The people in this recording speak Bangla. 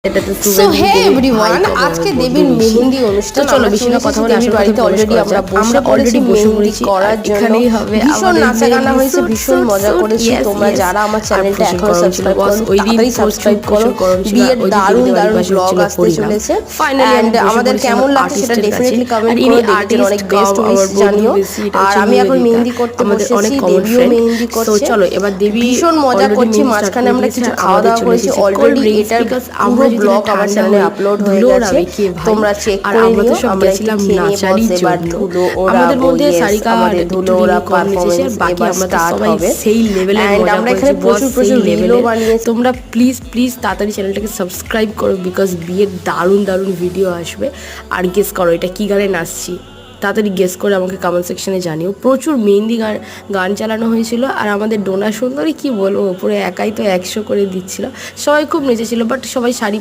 সো হে এভরিওয়ান, আজকে দেবীর মেহেন্দি অনুষ্ঠান। চলো বেশি না কথা বলে দেবীর বাড়িতে অলরেডি আমরা অলরেডি বসে পড়েছি করার জন্য। ভীষণ নাচা গানা হয়েছে, ভীষণ মজা করেছি। তোমরা যারা আমার চ্যানেলটা এখনো সাবস্ক্রাইব করো তাড়াতাড়ি সাবস্ক্রাইব করো। বিয়ের দারুণ দারুণ ব্লগ আসতে চলেছে। এন্ড আমাদের কেমন লাগছে সেটা ডেফিনেটলি কমেন্ট করে দেখতে, অনেক বেস্ট উইশ জানিও। আর আমি এখন মেহেন্দি করতে বসেছি, দেবীও মেহেন্দি করছে। চলো এবার দেবী ভীষণ মজা করছি। মাঝখানে আমরা কিছু খাওয়া দাওয়া করেছি অলরেডি। এটার পুরো ব্লগ আমার চ্যানেলে আপলোড হয়ে গেছে, তোমরা চেক করে নিও। আমরা গেছিলাম নাচারির জন্য। আমাদের মধ্যে সারিকা আমাদের ধুলো ওরা পারফরম্যান্স বাকি আমরা সবাই সেই লেভেলে মজা আমরা এখানে প্রচুর প্রচুর রিলও বানিয়েছি। তোমরা প্লিজ তাড়াতাড়ি চ্যানেলটাকে সাবস্ক্রাইব করো, বিকজ বিয়ের দারুণ দারুণ ভিডিও আসবে। আর গেস করো এটা কি গানে নাচছি, তাড়াতাড়ি গেস করে আমাকে কমেন্ট সেকশনে জানিও। প্রচুর মেহেন্দি গান চালানো হয়েছিল। আর আমাদের ডোনা সুন্দরী কি বলবো, ওপরে একাই তো 100 করে দিচ্ছিল। সবাই খুব নেচেছিল, বাট সবাই শাড়ি